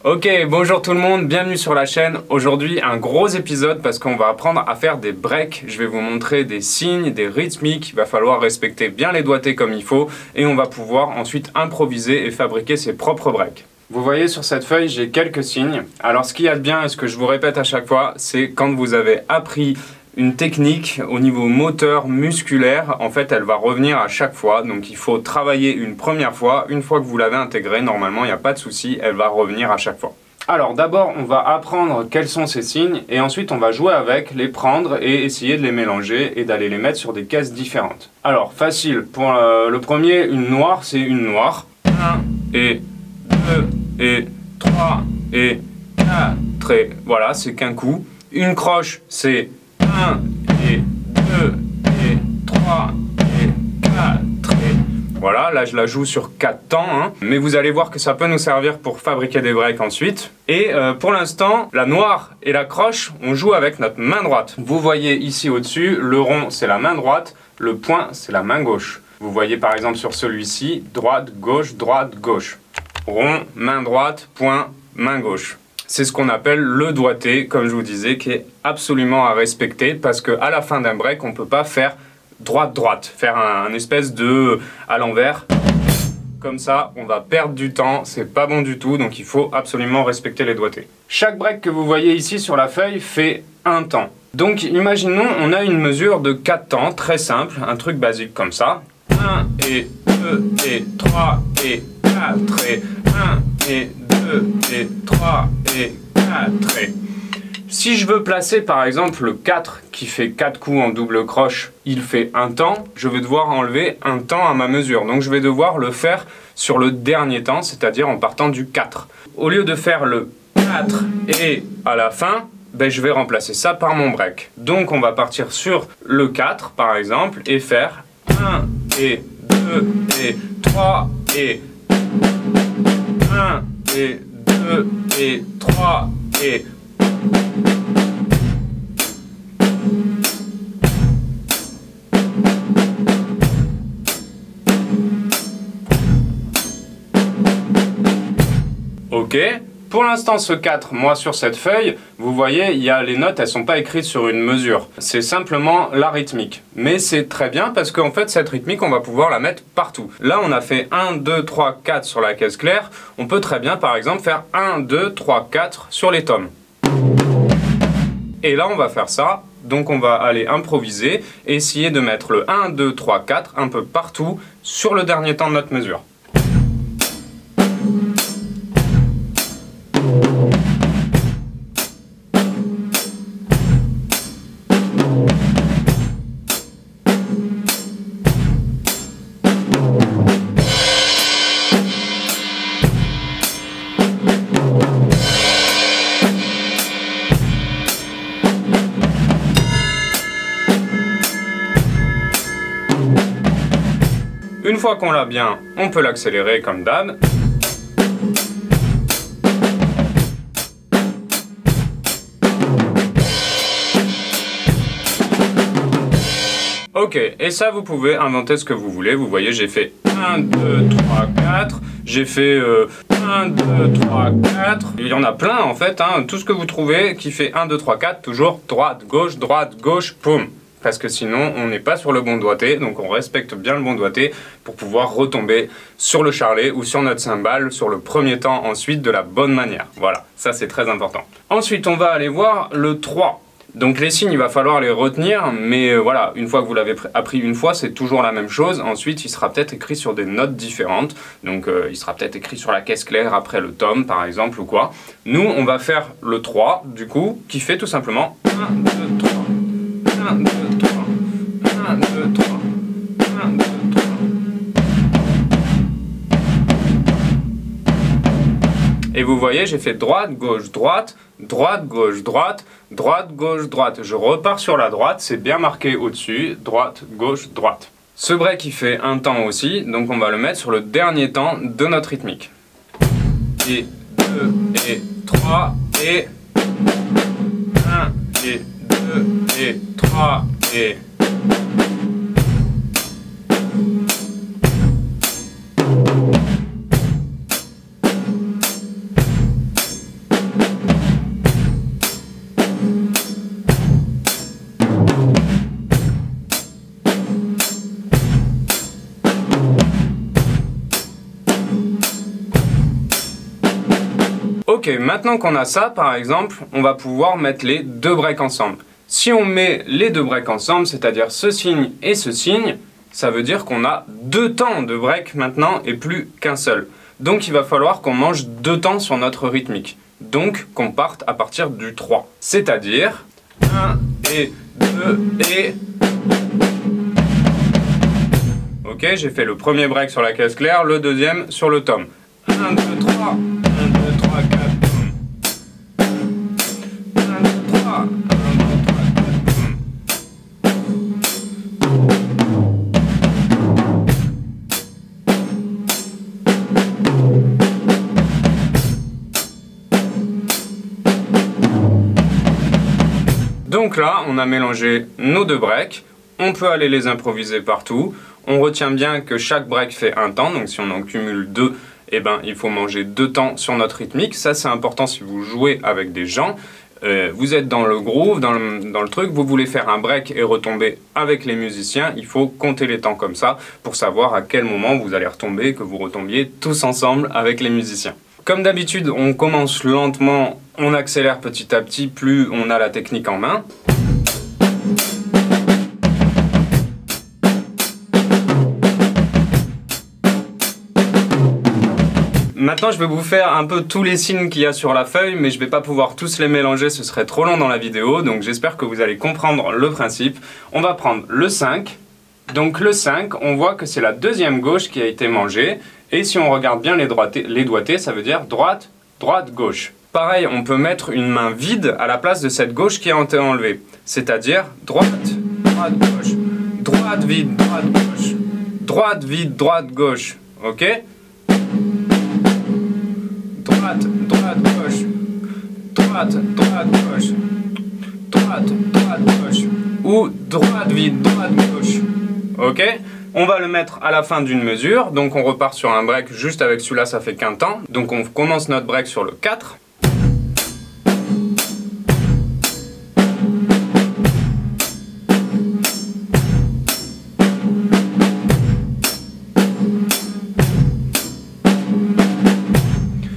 Ok, bonjour tout le monde, bienvenue sur la chaîne. Aujourd'hui, un gros épisode parce qu'on va apprendre à faire des breaks. Je vais vous montrer des signes, des rythmiques. Il va falloir respecter bien les doigtés comme il faut et on va pouvoir ensuite improviser et fabriquer ses propres breaks. Vous voyez sur cette feuille, j'ai quelques signes. Alors ce qu'il y a de bien et ce que je vous répète à chaque fois, c'est quand vous avez appris une technique au niveau moteur, musculaire, en fait elle va revenir à chaque fois, donc il faut travailler une première fois, une fois que vous l'avez intégrée, normalement il n'y a pas de souci, elle va revenir à chaque fois. Alors d'abord on va apprendre quels sont ces signes et ensuite on va jouer avec, les prendre et essayer de les mélanger et d'aller les mettre sur des caisses différentes. Alors facile, pour le premier, une noire c'est une noire, 1 et 2 et 3 et 4 et voilà c'est qu'un coup. Une croche c'est 1 et 2 et 3 et 4 et... Voilà, là je la joue sur 4 temps, hein. Mais vous allez voir que ça peut nous servir pour fabriquer des breaks ensuite. Et pour l'instant, la noire et la croche, on joue avec notre main droite. Vous voyez ici au-dessus, le rond c'est la main droite, le point c'est la main gauche. Vous voyez par exemple sur celui-ci, droite, gauche, rond, main droite, point, main gauche. C'est ce qu'on appelle le doigté, comme je vous disais, qui est absolument à respecter parce qu'à la fin d'un break, on ne peut pas faire droite-droite, faire un espèce de à l'envers. Comme ça, on va perdre du temps, c'est pas bon du tout, donc il faut absolument respecter les doigtés. Chaque break que vous voyez ici sur la feuille fait un temps. Donc imaginons, on a une mesure de 4 temps, très simple, un truc basique comme ça. 1 et 2 et 3 et 4 et 1 et 2 et 3 et 4 et... Si je veux placer par exemple le 4 qui fait 4 coups en double croche, il fait un temps, je vais devoir enlever un temps à ma mesure. Donc je vais devoir le faire sur le dernier temps, c'est-à-dire en partant du 4. Au lieu de faire le 4 et à la fin, ben, je vais remplacer ça par mon break. Donc on va partir sur le 4 par exemple et faire 1 et 2 et 3 et 1 et 2 et 3 et... Ok, pour l'instant ce 4, moi sur cette feuille, vous voyez, il y a les notes, elles sont pas écrites sur une mesure. C'est simplement la rythmique. Mais c'est très bien parce qu'en fait cette rythmique, on va pouvoir la mettre partout. Là on a fait 1, 2, 3, 4 sur la caisse claire. On peut très bien par exemple faire 1, 2, 3, 4 sur les tomes. Et là on va faire ça. Donc on va aller improviser et essayer de mettre le 1, 2, 3, 4 un peu partout sur le dernier temps de notre mesure. Une fois qu'on l'a bien, on peut l'accélérer comme d'hab. Ok, et ça vous pouvez inventer ce que vous voulez. Vous voyez, j'ai fait 1, 2, 3, 4. J'ai fait 1, 2, 3, 4. Il y en a plein en fait, hein. Tout ce que vous trouvez qui fait 1, 2, 3, 4, toujours droite, gauche, poum. Parce que sinon on n'est pas sur le bon doigté, donc on respecte bien le bon doigté pour pouvoir retomber sur le charlet ou sur notre cymbale sur le premier temps ensuite de la bonne manière. Voilà, ça c'est très important. Ensuite on va aller voir le 3. Donc les signes il va falloir les retenir, mais voilà, une fois que vous l'avez appris une fois, c'est toujours la même chose. Ensuite il sera peut-être écrit sur des notes différentes, donc il sera peut-être écrit sur la caisse claire après le tome par exemple ou quoi. Nous on va faire le 3 du coup, qui fait tout simplement 1, 2, 3. 1, 2, 3, 1, 2, 3, 1, 2, 3. Et vous voyez, j'ai fait droite, gauche, droite, droite, gauche, droite, droite, gauche, droite. Je repars sur la droite, c'est bien marqué au-dessus, droite, gauche, droite. Ce break il fait un temps aussi, donc on va le mettre sur le dernier temps de notre rythmique. Et 2, et 3, et 1, et 2, et 3, et... Ok, maintenant qu'on a ça, par exemple, on va pouvoir mettre les deux breaks ensemble. Si on met les deux breaks ensemble, c'est-à-dire ce signe et ce signe, ça veut dire qu'on a deux temps de break maintenant et plus qu'un seul. Donc il va falloir qu'on mange deux temps sur notre rythmique. Donc qu'on parte à partir du 3. C'est-à-dire 1 et 2 et... Ok, j'ai fait le premier break sur la caisse claire, le deuxième sur le tom. 1, 2, 3, 1, 2, 3, 4, tom. 1, 2, 3, 1, 2, 3, 4, Donc là, on a mélangé nos deux breaks. On peut aller les improviser partout. On retient bien que chaque break fait un temps, donc si on en cumule deux, eh ben, il faut manger deux temps sur notre rythmique. Ça, c'est important si vous jouez avec des gens. Vous êtes dans le groove, dans le truc, vous voulez faire un break et retomber avec les musiciens, il faut compter les temps comme ça pour savoir à quel moment vous allez retomber, que vous retombiez tous ensemble avec les musiciens. Comme d'habitude, on commence lentement, on accélère petit à petit, plus on a la technique en main. Maintenant, je vais vous faire un peu tous les signes qu'il y a sur la feuille, mais je ne vais pas pouvoir tous les mélanger, ce serait trop long dans la vidéo, donc j'espère que vous allez comprendre le principe. On va prendre le 5. Donc le 5, on voit que c'est la deuxième gauche qui a été mangée, et si on regarde bien les doigtés, ça veut dire droite, droite, gauche. Pareil, on peut mettre une main vide à la place de cette gauche qui a été enlevée, c'est-à-dire droite, droite, gauche, droite, vide, droite, gauche, droite, vide, droite, gauche, ok? Droite, droite, gauche, droite, droite, gauche, droite, droite, gauche, ou droite, vide, droite, gauche, ok? On va le mettre à la fin d'une mesure, donc on repart sur un break juste avec celui-là, ça fait qu'un temps. Donc on commence notre break sur le 4.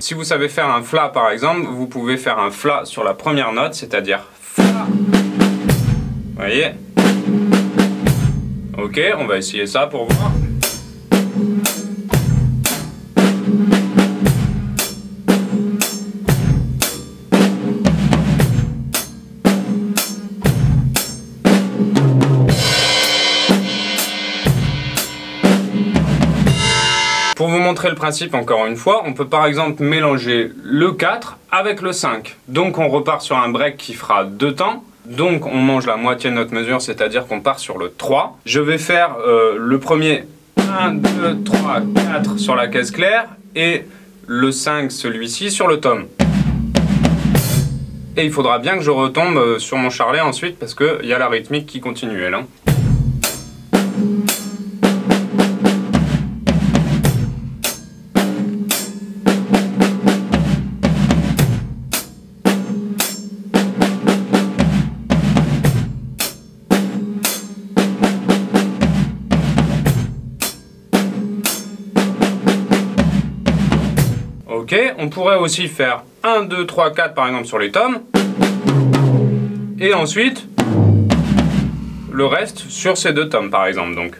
Si vous savez faire un Fla par exemple, vous pouvez faire un Fla sur la première note, c'est-à-dire Fla. Vous voyez? Ok, on va essayer ça pour voir. Pour vous montrer le principe encore une fois, on peut par exemple mélanger le 4 avec le 5. Donc on repart sur un break qui fera deux temps. Donc on mange la moitié de notre mesure, c'est-à-dire qu'on part sur le 3. Je vais faire le premier 1, 2, 3, 4 sur la caisse claire et le 5, celui-ci, sur le tom. Et il faudra bien que je retombe sur mon charlet ensuite parce qu'il y a la rythmique qui continue elle. Ok, on pourrait aussi faire 1, 2, 3, 4 par exemple sur les tomes. Et ensuite, le reste sur ces deux tomes par exemple. Donc.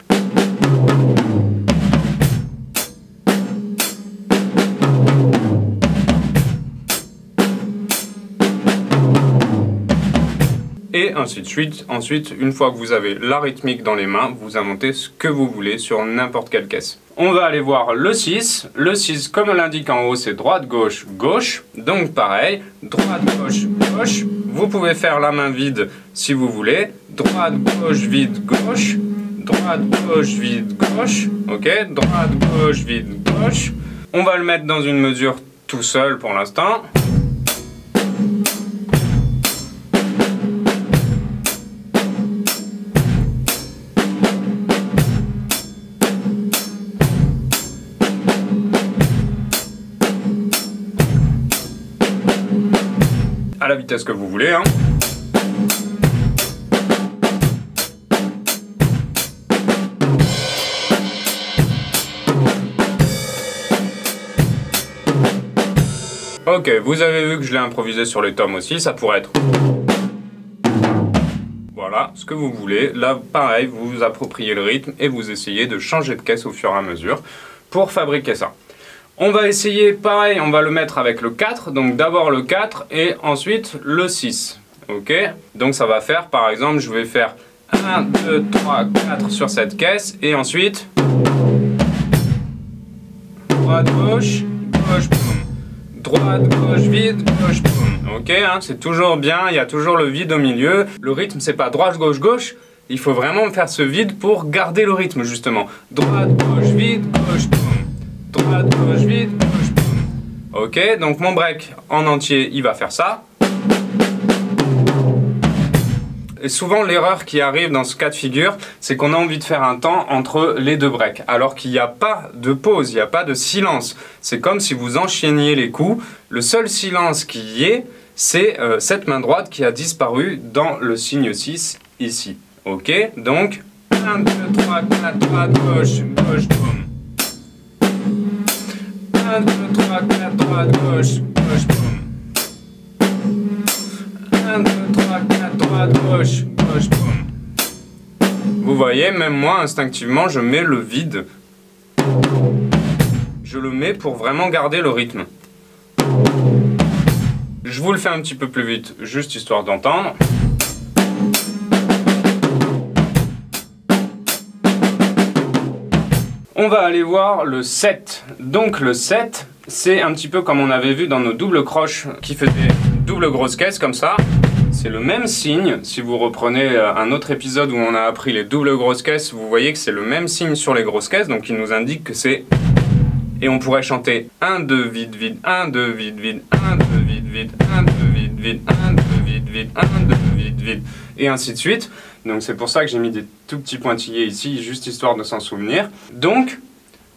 Et ainsi de suite. Ensuite, une fois que vous avez la rythmique dans les mains, vous inventez ce que vous voulez sur n'importe quelle caisse. On va aller voir le 6. Le 6, comme l'indique en haut, c'est droite, gauche, gauche. Donc pareil, droite, gauche, gauche. Vous pouvez faire la main vide si vous voulez. Droite, gauche, vide, gauche. Droite, gauche, vide, gauche. Ok, droite, gauche, vide, gauche. On va le mettre dans une mesure tout seul pour l'instant. À la vitesse que vous voulez, hein. Ok, vous avez vu que je l'ai improvisé sur les tomes aussi, ça pourrait être... Voilà, ce que vous voulez. Là, pareil, vous vous appropriez le rythme et vous essayez de changer de caisse au fur et à mesure pour fabriquer ça. On va essayer, pareil, on va le mettre avec le 4, donc d'abord le 4 et ensuite le 6. Ok, donc ça va faire, par exemple, je vais faire 1, 2, 3, 4 sur cette caisse et ensuite... Droite, gauche, gauche, boum. Droite, gauche, vide, gauche, boum. Ok, hein, c'est toujours bien, il y a toujours le vide au milieu. Le rythme, c'est pas droite, gauche, gauche. Il faut vraiment faire ce vide pour garder le rythme, justement. Droite, gauche, vide, gauche, boum. Droite, gauche, vide, gauche, boum. Ok, donc mon break en entier, il va faire ça. Et souvent, l'erreur qui arrive dans ce cas de figure, c'est qu'on a envie de faire un temps entre les deux breaks, alors qu'il n'y a pas de pause, il n'y a pas de silence. C'est comme si vous enchaîniez les coups. Le seul silence qu'il y ait, c'est cette main droite qui a disparu dans le signe 6, ici. Ok, donc 1, 2, 3, 4, droite, gauche, gauche, boum. 1, 2, 3, 4, droite, gauche, gauche, boum. 1, 2, 3, 4, droite, gauche, gauche, boum. Vous voyez, même moi, instinctivement, je mets le vide. Je le mets pour vraiment garder le rythme. Je vous le fais un petit peu plus vite, juste histoire d'entendre. On va aller voir le 7. Donc le 7, c'est un petit peu comme on avait vu dans nos doubles croches qui faisaient double grosse caisse comme ça. C'est le même signe. Si vous reprenez un autre épisode où on a appris les doubles grosses caisses, vous voyez que c'est le même signe sur les grosses caisses, donc il nous indique que c'est... Et on pourrait chanter 1, 2, vide, vide, 1, 2, vide, vide, 1, 2, vide, vide, 1, 2, vide, vide, 1, 2, vide, vide, 1, 2, vide, vide, et ainsi de suite. Donc c'est pour ça que j'ai mis des tout petits pointillés ici, juste histoire de s'en souvenir. Donc,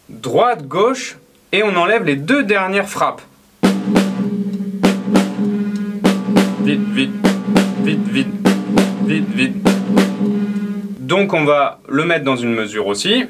droite, gauche, et on enlève les deux dernières frappes. Vide, vide, vide, vide, vide, vide. Donc on va le mettre dans une mesure aussi.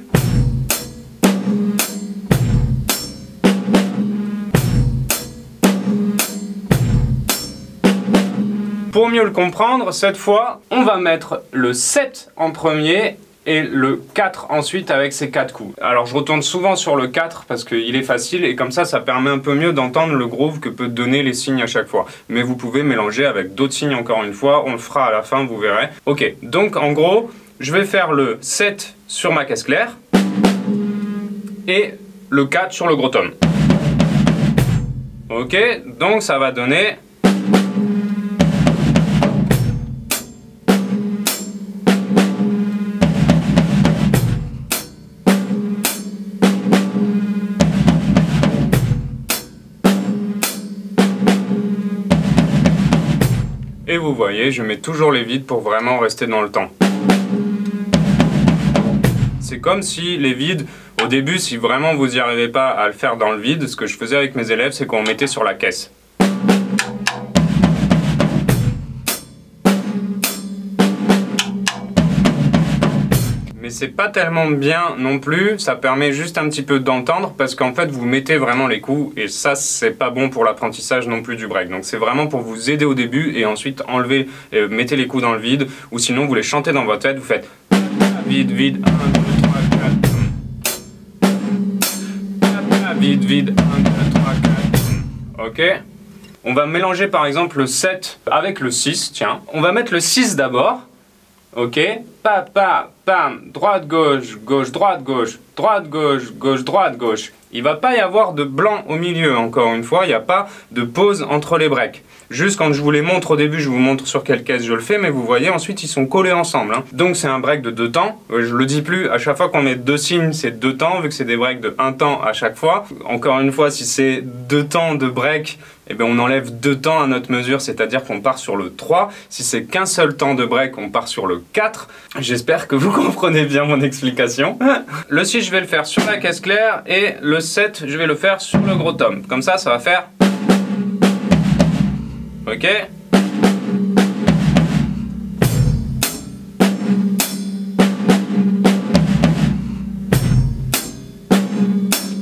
Pour mieux le comprendre, cette fois, on va mettre le 7 en premier et le 4 ensuite avec ces 4 coups. Alors je retourne souvent sur le 4 parce qu'il est facile et comme ça permet un peu mieux d'entendre le groove que peut donner les signes à chaque fois. Mais vous pouvez mélanger avec d'autres signes encore une fois, on le fera à la fin, vous verrez. Ok, donc en gros, je vais faire le 7 sur ma caisse claire et le 4 sur le gros tome. Ok, donc ça va donner... Et vous voyez, je mets toujours les vides pour vraiment rester dans le temps. C'est comme si les vides, au début, si vraiment vous n'y arrivez pas à le faire dans le vide, ce que je faisais avec mes élèves, c'est qu'on mettait sur la caisse. Mais c'est pas tellement bien non plus, ça permet juste un petit peu d'entendre parce qu'en fait vous mettez vraiment les coups et ça c'est pas bon pour l'apprentissage non plus du break. Donc c'est vraiment pour vous aider au début et ensuite enlever, mettez les coups dans le vide ou sinon vous les chantez dans votre tête, vous faites vide, vide, 1, 2, 3, 4, vide, vide, 1, 2, 3, 4, ok. On va mélanger par exemple le 7 avec le 6, tiens. On va mettre le 6 d'abord. Ok, pa, pa, pam, droite, gauche, gauche, droite, gauche, droite, gauche, gauche, droite, gauche. Il va pas y avoir de blanc au milieu, encore une fois, il n'y a pas de pause entre les breaks. Juste quand je vous les montre au début, je vous montre sur quelle caisse je le fais, mais vous voyez, ensuite ils sont collés ensemble. Hein. Donc c'est un break de 2 temps, je le dis plus, à chaque fois qu'on met 2 signes, c'est 2 temps, vu que c'est des breaks de 1 temps à chaque fois. Encore une fois, si c'est 2 temps de break, eh bien on enlève 2 temps à notre mesure, c'est-à-dire qu'on part sur le 3. Si c'est qu'un seul temps de break, on part sur le 4. J'espère que vous comprenez bien mon explication. Le 6, je vais le faire sur la caisse claire et le 7, je vais le faire sur le gros tome. Comme ça va faire... Ok.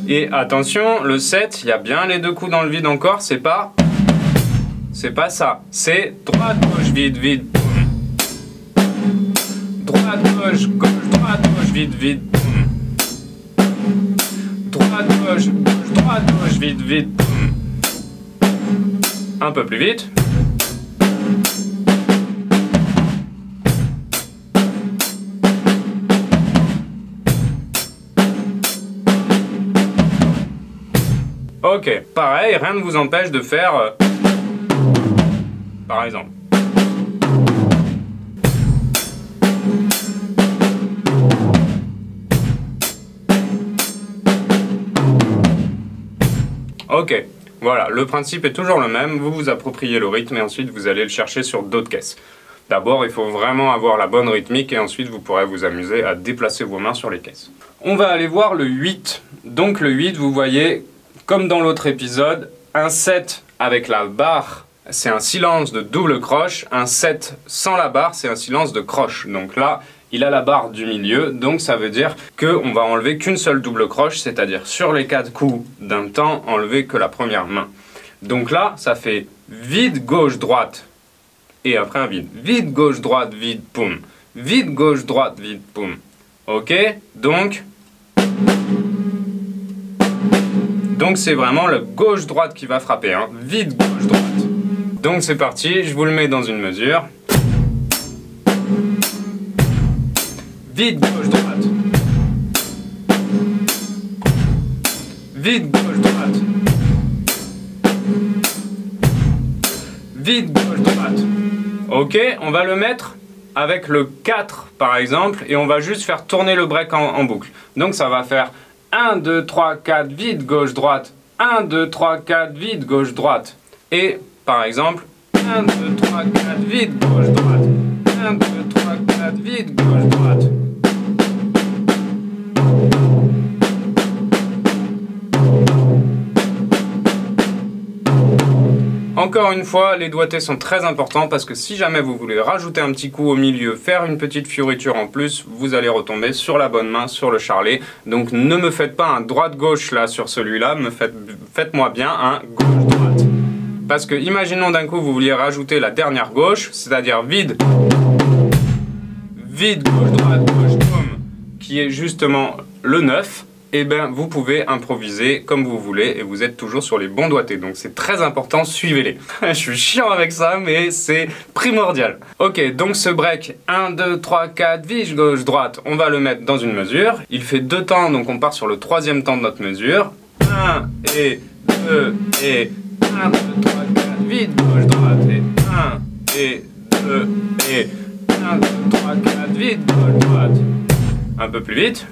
Et attention, le 7, il y a bien les deux coups dans le vide encore, c'est pas ça. C'est droite, gauche, vide, vide, boum. Droite, gauche, gauche, droite, gauche, vide, vide, boum. Droite, gauche, gauche, droite, gauche, vide, vide, boum. Un peu plus vite. Ok, pareil, rien ne vous empêche de faire par exemple. Ok, voilà, le principe est toujours le même, vous vous appropriez le rythme et ensuite vous allez le chercher sur d'autres caisses. D'abord, il faut vraiment avoir la bonne rythmique et ensuite vous pourrez vous amuser à déplacer vos mains sur les caisses. On va aller voir le 8. Donc le 8, vous voyez, comme dans l'autre épisode, un 7 avec la barre, c'est un silence de double croche. Un 7 sans la barre, c'est un silence de croche. Donc là, il a la barre du milieu, donc ça veut dire qu'on va enlever qu'une seule double croche, c'est-à-dire sur les 4 coups d'un temps, enlever que la première main. Donc là, ça fait vide, gauche, droite, et après un vide. Vide, gauche, droite, vide, poum. Vide, gauche, droite, vide, poum. Ok, donc c'est vraiment le gauche-droite qui va frapper, hein. Vide, gauche-droite. Donc c'est parti, je vous le mets dans une mesure. Vide, gauche-droite. Vide, gauche-droite. Vide, gauche-droite. Ok, on va le mettre avec le 4 par exemple, et on va juste faire tourner le break en boucle. Donc ça va faire 1, 2, 3, 4, vide, gauche, droite. 1, 2, 3, 4, vide, gauche, droite. Et, par exemple, 1, 2, 3, 4, vide, gauche, droite. 1, 2, 3, 4, vide, gauche, droite. Encore une fois, les doigtés sont très importants parce que si jamais vous voulez rajouter un petit coup au milieu, faire une petite fioriture en plus, vous allez retomber sur la bonne main, sur le charlet. Donc ne me faites pas un droite-gauche là sur celui-là, faites-moi bien un gauche-droite. Parce que imaginons d'un coup vous vouliez rajouter la dernière gauche, c'est-à-dire vide, vide, gauche-droite, gauche-pomme, qui est justement le 9. Eh bien, vous pouvez improviser comme vous voulez et vous êtes toujours sur les bons doigtés. Donc c'est très important, suivez-les. Je suis chiant avec ça, mais c'est primordial. Ok, donc ce break, 1, 2, 3, 4, vide, gauche, droite, on va le mettre dans une mesure. Il fait 2 temps, donc on part sur le 3e temps de notre mesure. 1 et 2 et 1, 2, 3, 4, vide, gauche, droite et 1 et 2 et 1, 2, 3, 4, vide, gauche, droite. Un peu plus vite.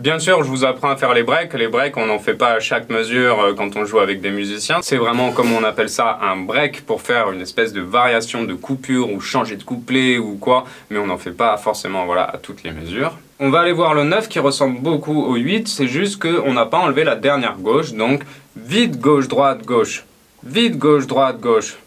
Bien sûr, je vous apprends à faire les breaks. Les breaks, on n'en fait pas à chaque mesure quand on joue avec des musiciens. C'est vraiment, comme on appelle ça, un break pour faire une espèce de variation de coupure ou changer de couplet ou quoi. Mais on n'en fait pas forcément voilà, à toutes les mesures. On va aller voir le 9 qui ressemble beaucoup au 8. C'est juste qu'on n'a pas enlevé la dernière gauche. Donc, vide, gauche, droite, gauche. Vide, gauche, droite, gauche.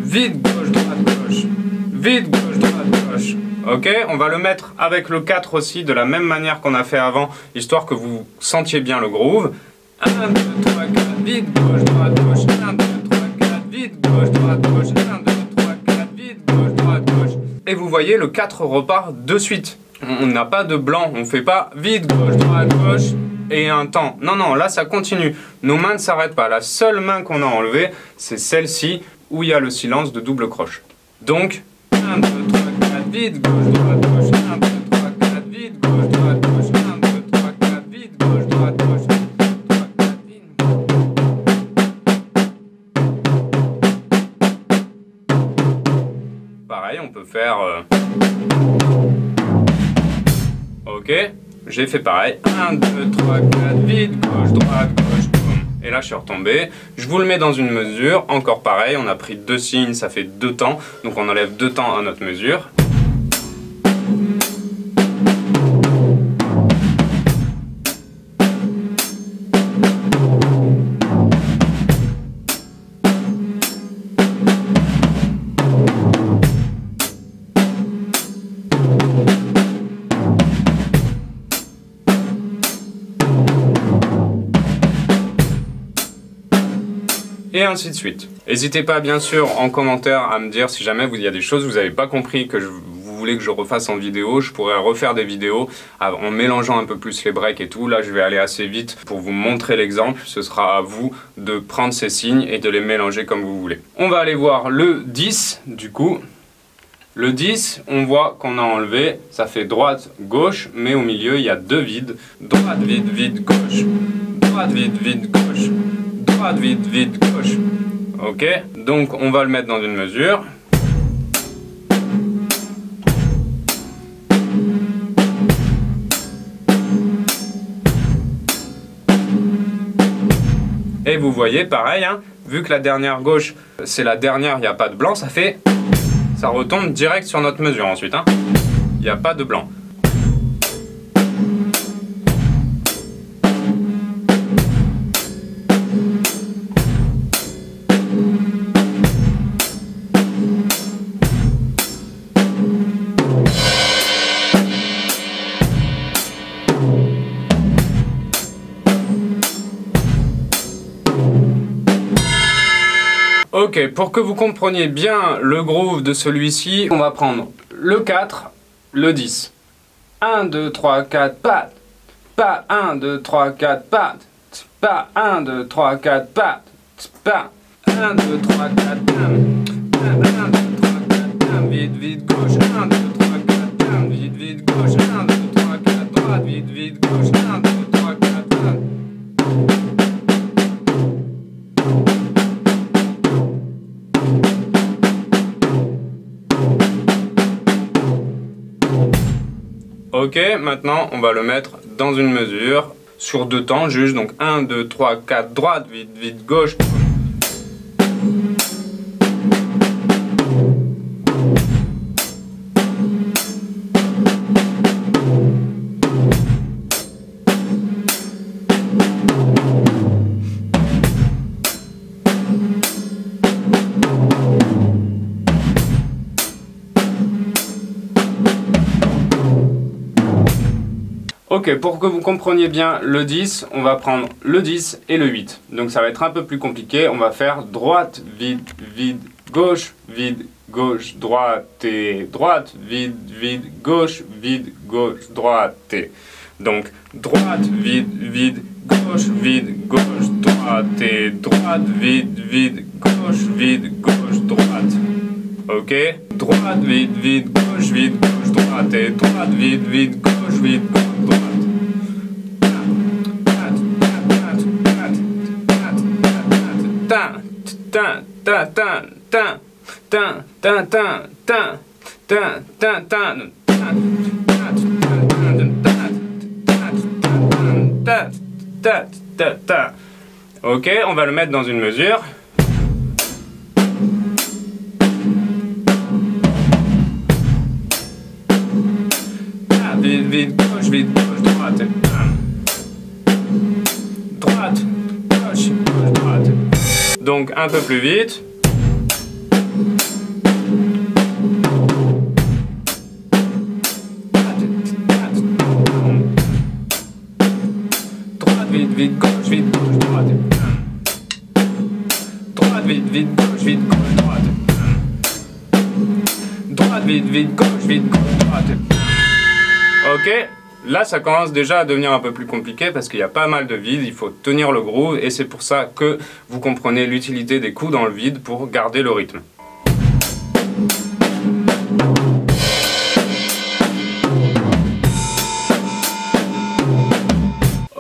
Vide, gauche, droite, gauche. Vide, gauche, droite, gauche. Ok, on va le mettre avec le 4 aussi, de la même manière qu'on a fait avant, histoire que vous sentiez bien le groove. 1, 2, 3, 4, vide, gauche, droite, gauche. 1, 2, 3, 4, vide, gauche, droite, gauche. 1, 2, 3, 4, vide, gauche, droite, gauche. Et vous voyez, le 4 repart de suite. On n'a pas de blanc, on fait pas vide, gauche, droite, gauche et un temps. Non, non, là ça continue. Nos mains ne s'arrêtent pas. La seule main qu'on a enlevée, c'est celle-ci, où il y a le silence de double croche. Donc, 1, 2, 3, 4, vide, gauche, droite, gauche. 1, 2, 3, 4, vide, gauche, droite, gauche. 1, 2, 3, 4, vide, gauche, droite, gauche. 1, 2, 3, 4, vide. Pareil, on peut faire... Ok. j'ai fait pareil. 1, 2, 3, 4, vide, gauche, droite, gauche, boum. Et là, je suis retombé. Je vous le mets dans une mesure. Encore pareil, on a pris 2 signes, ça fait 2 temps. Donc on enlève 2 temps à notre mesure. Et ainsi de suite. N'hésitez pas bien sûr en commentaire à me dire si jamais il y a des choses que vous n'avez pas compris, que vous voulez que je refasse en vidéo. Je pourrais refaire des vidéos en mélangeant un peu plus les breaks et tout. Là je vais aller assez vite pour vous montrer l'exemple. Ce sera à vous de prendre ces signes et de les mélanger comme vous voulez. On va aller voir le 10 du coup. Le 10, on voit qu'on a enlevé, ça fait droite, gauche, mais au milieu il y a 2 vides. Droite, vide, vide, gauche. Droite, vide, vide, gauche. Droite, vide, vide, gauche. Ok, donc on va le mettre dans une mesure. Et vous voyez, pareil, hein, vu que la dernière gauche, c'est la dernière, il n'y a pas de blanc, ça fait... Ça retombe direct sur notre mesure ensuite. Hein. Il n'y a pas de blanc. Ok, pour que vous compreniez bien le groove de celui-ci, on va prendre le 4, le 10. 1, 2, 3, 4, pat. Pas 1, 2, 3, 4, pat. Pas 1, 2, 3, 4, pat. Pas 1, 2, 3, 4, 1, 2, 3, 4, 1, vide, vide, gauche. 1, 2, 3, 4, 1, vide, vide, gauche. 1, 2, 3, 4, droite, vide, vide, gauche. 1, 2, 3, 4, 1. Ok, maintenant on va le mettre dans une mesure sur 2 temps, juste donc 1, 2, 3, 4, droite, vide, vide, gauche. Ok, pour que vous compreniez bien le 10, on va prendre le 10 et le 8. Donc ça va être un peu plus compliqué. On va faire droite, vide, vide, gauche, droite et droite, vide, vide, gauche, droite et. Donc droite, vide, vide, gauche, droite et droite, vide, gauche, droite. Ok, droite, vide, vide, gauche, droite et droite, vide, gauche, droite. Ok, on va le mettre dans une mesure. Vide, gauche, droite. Droite, gauche, droite. Donc un peu plus vite. Droite, vide, gauche, droite. Droite, vide, gauche, droite. Droite, vide, gauche, droite. Ok, là ça commence déjà à devenir un peu plus compliqué parce qu'il y a pas mal de vide, il faut tenir le groove et c'est pour ça que vous comprenez l'utilité des coups dans le vide pour garder le rythme.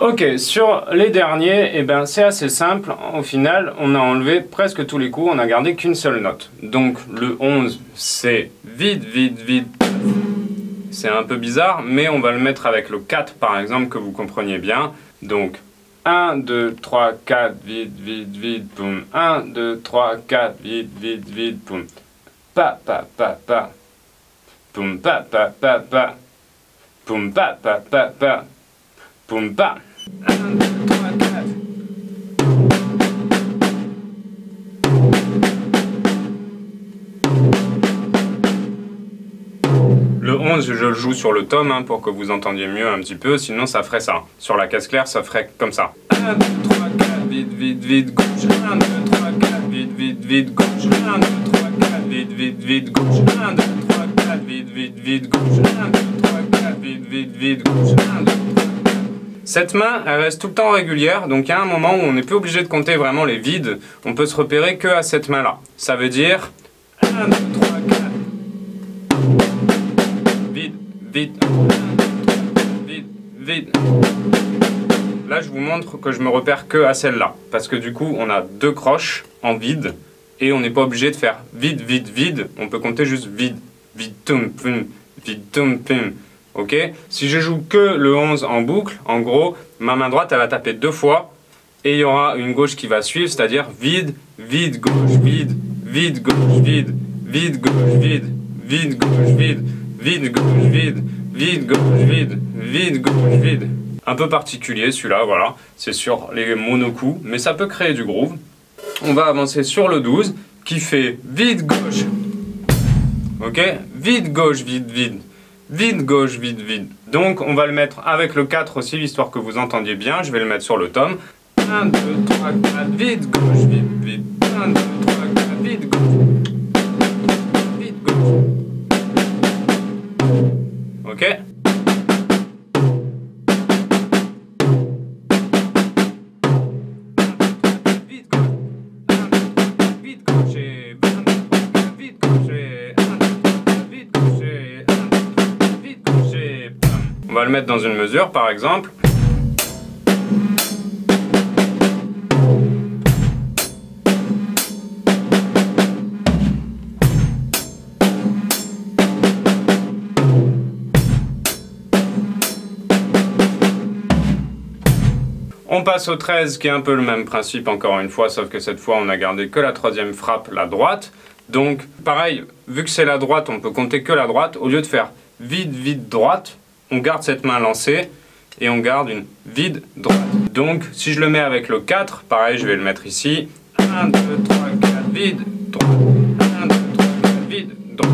Ok, sur les derniers, eh ben, c'est assez simple. Au final, on a enlevé presque tous les coups, on a gardé qu'une seule note. Donc le 11, c'est vide, vide, vide. c'est un peu bizarre, mais on va le mettre avec le 4 par exemple, que vous compreniez bien. Donc 1, 2, 3, 4, vide, vide, vide, boum. 1, 2, 3, 4, vide, vide, vide, boum. Pa, pa, pa, pa. Boum, pa, pa, pa, pa. Boum, pa, pa, pa, pa. Boum, pa. 1, 2, 3, 4. Le 11, je le joue sur le tome hein, pour que vous entendiez mieux un petit peu, sinon ça ferait ça. Sur la caisse claire, ça ferait comme ça. 1, 2, 3, 4, vide, vide, vide, gauche. 1, 2, 3, 4, vide, vide, vide, gauche. 1, 2, 3, 4, vide, vide, vide, gauche. 1, 2, 3, 4, vide, vide, vide, gauche. 1, 2, 3, 4, vide, vide, vide, gauche. 1, 2, 3, 4. Cette main, elle reste tout le temps régulière, donc il y a un moment où on n'est plus obligé de compter vraiment les vides. On peut se repérer que à cette main-là. Ça veut dire 1, 2, 3, 4. Vide, vide, vide, vide. Là, je vous montre que je me repère que à celle-là. Parce que du coup, on a 2 croches en vide. Et on n'est pas obligé de faire vide, vide, vide. On peut compter juste vide, vide, tum, pum, vide, tum, pum. Ok? Si je joue que le 11 en boucle, en gros, ma main droite, elle va taper 2 fois. Et il y aura une gauche qui va suivre, c'est-à-dire vide, vide, gauche, vide, vide, gauche, vide, vide, gauche, vide, vide, gauche, vide, vide, gauche, vide, vide, gauche, vide, vide, gauche, vide. Un peu particulier celui-là, voilà. C'est sur les monocoups, mais ça peut créer du groove. On va avancer sur le 12, qui fait vide, gauche. Ok? Vide, gauche, vide, vide. Vide, gauche, vide, vide. Donc on va le mettre avec le 4 aussi, histoire que vous entendiez bien. Je vais le mettre sur le tome. 1, 2, 3, 4, vide, gauche, vide, vide. 1, 2, 3, 4, vide, gauche. Vide, gauche. Ok? Vide, gauche. 1, 2, 3, 4, vide, gauche. 1, 2, 3, 4, vide, gauche. 1, 2, 3, 4, vide, gauche. 1, 2, 3, 4, vide, gauche. On va le mettre dans une mesure, par exemple. On passe au 13 qui est un peu le même principe encore une fois, sauf que cette fois on a gardé que la 3e frappe, la droite. Donc pareil, vu que c'est la droite, on peut compter que la droite. Au lieu de faire vide, vide, droite, on garde cette main lancée et on garde une vide, droite. Donc si je le mets avec le 4, pareil je vais le mettre ici. 1, 2, 3, 4, vide, droite. 1, 2, 3, 4, vide, droite.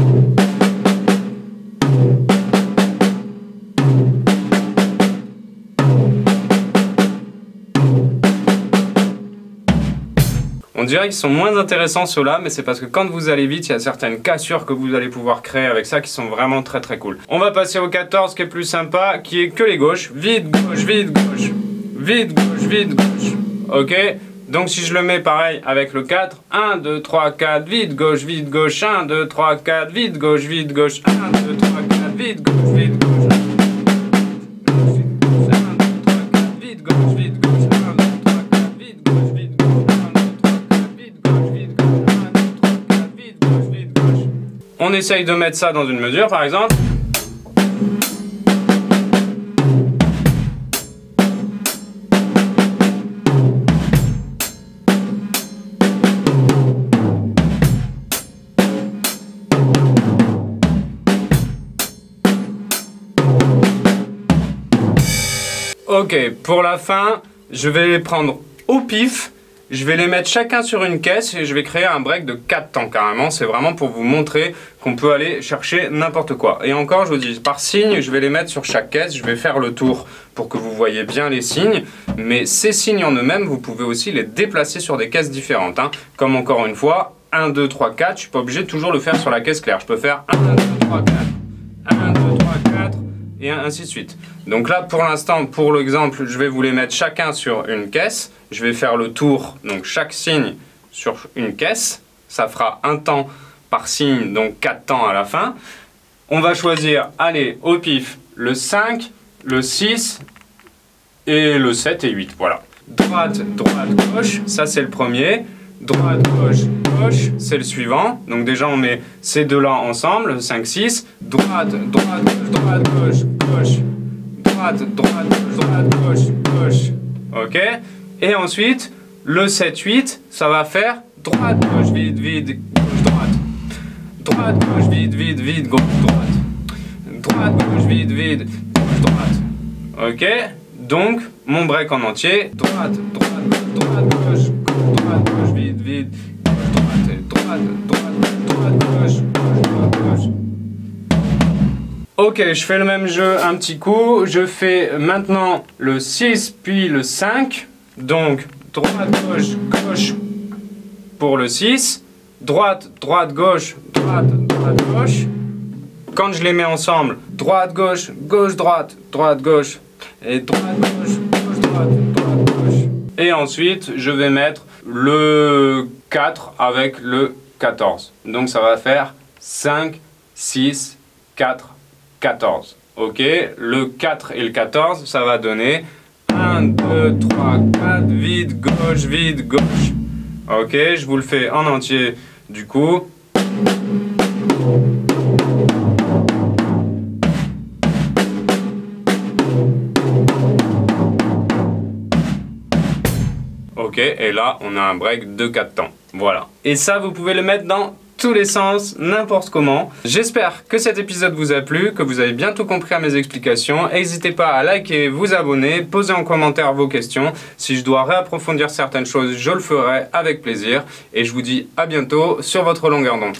On dirait qu'ils sont moins intéressants ceux-là, mais c'est parce que quand vous allez vite, il y a certaines cassures que vous allez pouvoir créer avec ça qui sont vraiment très très cool. On va passer au 14 qui est plus sympa, qui est que les gauches. Vide, gauche, vide, gauche. Vide, gauche, vide, gauche. Ok? Donc si je le mets pareil avec le 4, 1, 2, 3, 4, vide, gauche, 1, 2, 3, 4, vide, gauche, 1, 2, 3, 4, vide, gauche, 1, 2, 3, 4, vide, gauche. 1, 2, 3, 4, vide, gauche, vide, gauche. On essaye de mettre ça dans une mesure par exemple. Ok, pour la fin, je vais les prendre au pif, je vais les mettre chacun sur une caisse et je vais créer un break de 4 temps carrément. C'est vraiment pour vous montrer qu'on peut aller chercher n'importe quoi. Et encore, je vous dis, par signe, je vais les mettre sur chaque caisse, je vais faire le tour pour que vous voyez bien les signes. Mais ces signes en eux-mêmes, vous pouvez aussi les déplacer sur des caisses différentes. Hein. Comme encore une fois, 1, 2, 3, 4, je ne suis pas obligé de toujours le faire sur la caisse claire. Je peux faire 1, 2, 3, 4, 1, 2, 3, 4... et ainsi de suite. Donc là, pour l'instant, pour l'exemple, je vais vous les mettre chacun sur une caisse. Je vais faire le tour, donc chaque signe sur une caisse. Ça fera un temps par signe, donc 4 temps à la fin. On va choisir, allez, au pif, le 5, le 6 et le 7 et 8, voilà. Droite, droite, gauche, ça c'est le premier. droite, gauche, gauche, c'est le suivant. Donc déjà on met ces deux-là ensemble, 5, 6, droite, droite, droite, gauche, gauche, droite, droite, droite, gauche, gauche, ok. Et ensuite, le 7, 8, ça va faire droite, gauche, vide, vide, gauche, droite, droite, gauche, vide, vide, vide, gauche, droite, droite, gauche, vide, vide, gauche, droite, ok. Donc, mon break en entier, droite, droite, droite, gauche, gauche, droite, gauche, vide, vide, gauche, droite, droite, droite, gauche, gauche, gauche. Ok, je fais le même jeu un petit coup. Je fais maintenant le 6 puis le 5. Donc, droite, gauche, gauche pour le 6. Droite, droite, gauche, droite, droite, gauche. Quand je les mets ensemble, droite, gauche, gauche, droite, droite, gauche. Et droite, gauche, gauche, droite, droite, gauche. Et ensuite, je vais mettre le 4 avec le 14. Donc ça va faire 5, 6, 4, 14. Ok, le 4 et le 14, ça va donner 1, 2, 3, 4, vide, gauche. Ok, je vous le fais en entier du coup. Ok, et là, on a un break de 4 temps. Voilà. Et ça, vous pouvez le mettre dans tous les sens, n'importe comment. J'espère que cet épisode vous a plu, que vous avez bien tout compris à mes explications. N'hésitez pas à liker, vous abonner, poser en commentaire vos questions. Si je dois réapprofondir certaines choses, je le ferai avec plaisir. Et je vous dis à bientôt sur votre longueur d'onde.